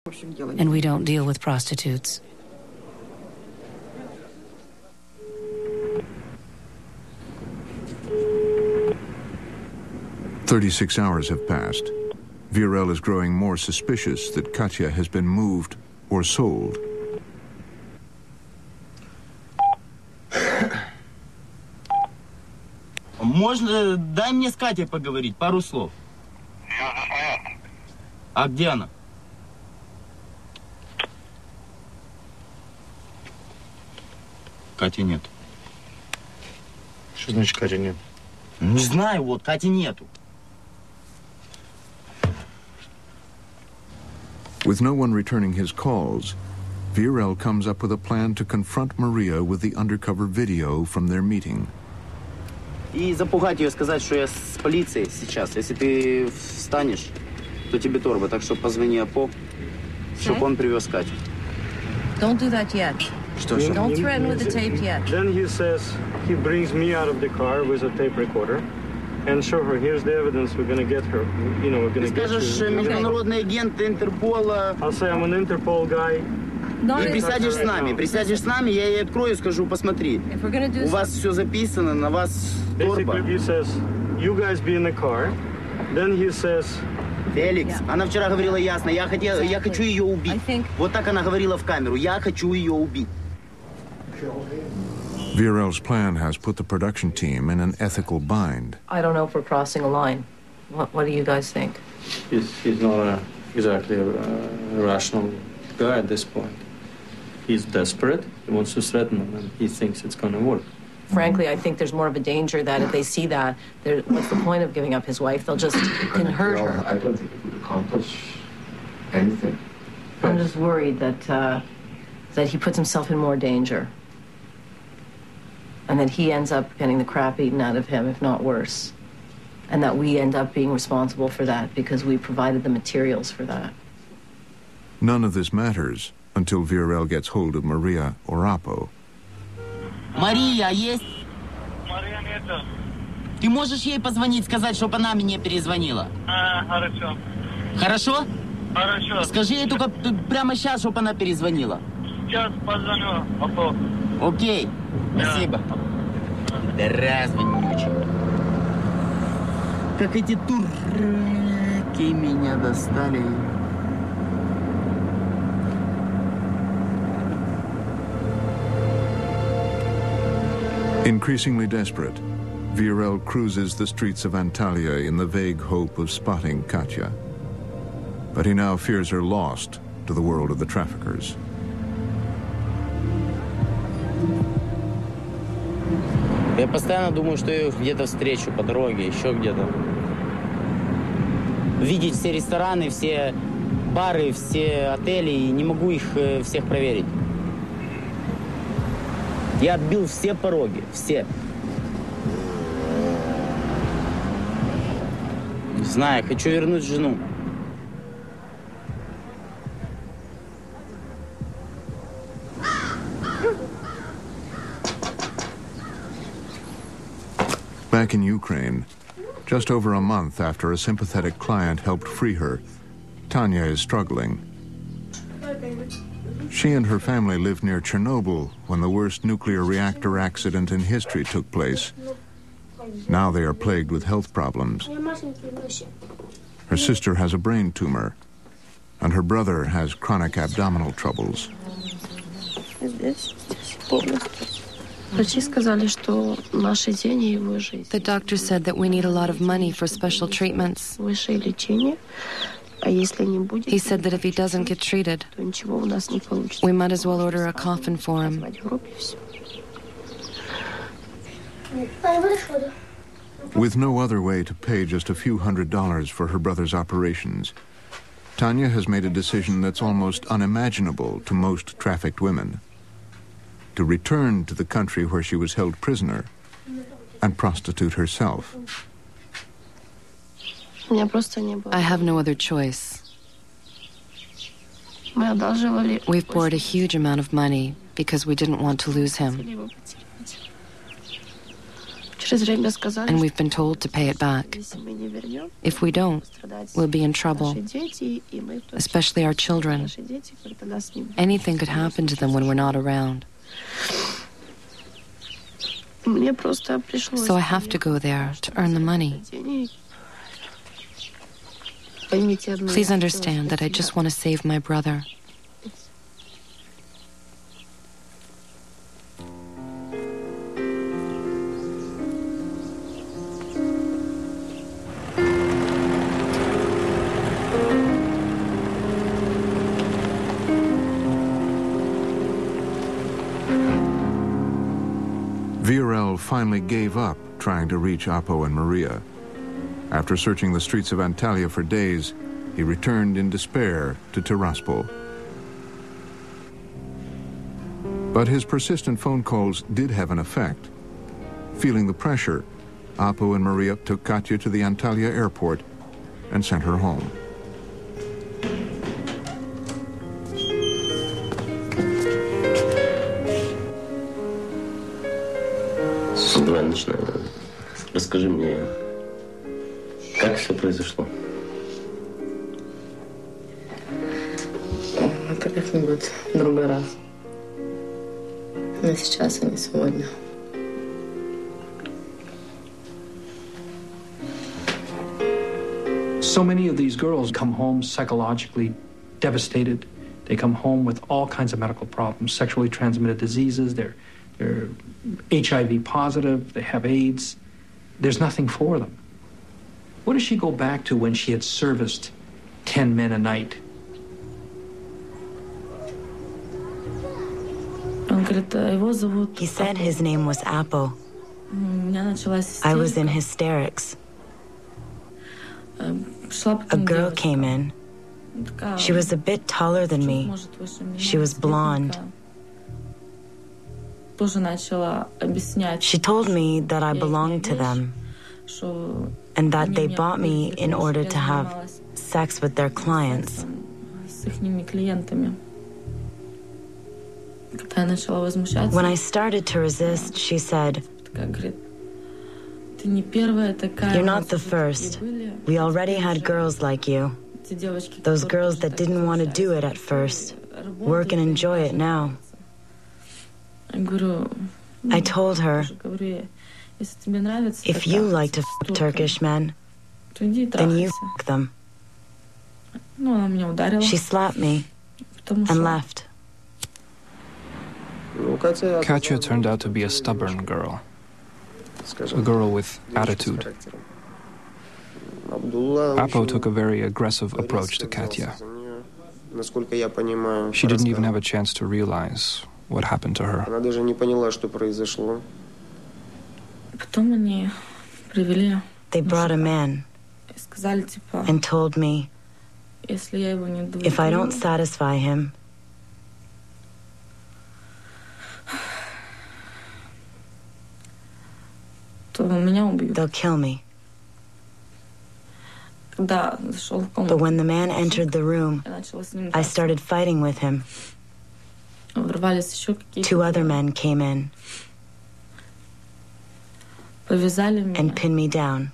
and we don't deal with prostitutes. "36 hours have passed. Virel is growing more suspicious that Katya has been moved or sold. Можно, дай мне с Катей поговорить, пару слов. А где она? Кати нет. Что значит Кати нет? Не знаю, вот, Кати нету. With no one returning his calls, Virel comes up with a plan to confront Maria with the undercover video from their meeting. И запугать ее, сказать, что я с полицией сейчас. Если ты встанешь, то тебе торба. Так что позвони Апо, чтобы он привез Катю. Don't do that yet. Don't threaten with the tape yet. Then he says he brings me out of the car with a tape recorder and show her, here's the evidence, we're gonna get her. You know, we're gonna get you. Скажешь, международный агент Интерпола. I'll say I'm an Interpol guy. И присядешь с нами, я ей открою и скажу, посмотри, у вас все записано, на вас торба. Basically he says, you guys be in the car. Then he says, Феликс, она вчера говорила ясно, я хочу ее убить. Вот так она говорила в камеру, я хочу ее убить. Virel's plan has put the production team in an ethical bind. I don't know if we're crossing a line. What do you guys think? He's not exactly a rational guy at this point. He's desperate, he wants to threaten them, and he thinks it's going to work. Frankly, I think there's more of a danger that if they see that, what's the point of giving up his wife? They'll just can hurt her. I don't think it would accomplish anything. I'm just worried that he puts himself in more danger. And that he ends up getting the crap eaten out of him, if not worse. And that we end up being responsible for that because we provided the materials for that. None of this matters until Virel gets hold of Maria or Appo. Мария есть? Мария нету. Ты можешь ей позвонить, сказать, чтобы она мне перезвонила? Хорошо. Хорошо? Хорошо. Скажи ей только прямо сейчас, чтобы она перезвонила. Сейчас позвоню, Апо. Окей, спасибо. Да разве ничего? Как эти турки меня достали. Increasingly desperate, Virel cruises the streets of Antalya in the vague hope of spotting Katya. But he now fears her lost to the world of the traffickers. Я постоянно думаю, что я их где-то встречу по дороге, еще где-то. Видеть все рестораны, все бары, все отели, и не могу их всех проверить. Я отбил все пороги, все. Не знаю, хочу вернуть жену. Back in Ukraine, just over a month after a sympathetic client helped free her, Tanya is struggling. She and her family lived near Chernobyl when the worst nuclear reactor accident in history took place. Now they are plagued with health problems. Her sister has a brain tumor, and her brother has chronic abdominal troubles. The doctor said that we need a lot of money for special treatments. He said that if he doesn't get treated, we might as well order a coffin for him. With no other way to pay just a few $100s for her brother's operations, Tanya has made a decision that's almost unimaginable to most trafficked women: to return to the country where she was held prisoner and prostitute herself. I have no other choice. We've borrowed a huge amount of money because we didn't want to lose him. and we've been told to pay it back. If we don't, we'll be in trouble, especially our children. Anything could happen to them when we're not around. So I have to go there to earn the money. Please understand that I just want to save my brother. Viorel finally gave up trying to reach Appo and Maria. After searching the streets of Antalya for days, he returned in despair to Tiraspol. But his persistent phone calls did have an effect. Feeling the pressure, Appo and Maria took Katya to the Antalya airport and sent her home. Расскажи мне, как все произошло? Это как-нибудь в другой раз. Не сейчас и не сегодня. So many of these girls come home psychologically devastated. They come home with all kinds of medical problems, sexually transmitted diseases, they're HIV positive, they have AIDS. There's nothing for them. What does she go back to when she had serviced 10 men a night? He said his name was Appo. I was in hysterics. A girl came in. She was a bit taller than me. She was blonde. She told me that I belonged to them and that they bought me in order to have sex with their clients. When I started to resist, she said, "You're not the first. We already had girls like you. Those girls that didn't want to do it at first. Work and enjoy it now." I told her, "If you like to f*** Turkish men, then you f*** them." She slapped me and left. Katya turned out to be a stubborn girl, a girl with attitude. Appo took a very aggressive approach to Katya. She didn't even have a chance to realize what happened to her. They brought a man and told me, if I don't satisfy him, they'll kill me. But when the man entered the room, I started fighting with him. 2 other men came in and pinned me down.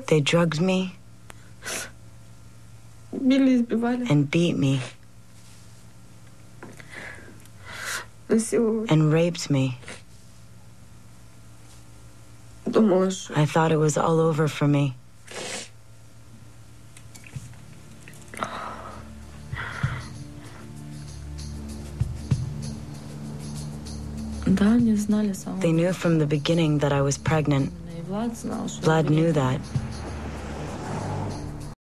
They drugged me and beat me and raped me. I thought it was all over for me. They knew from the beginning that I was pregnant. Vlad knew that.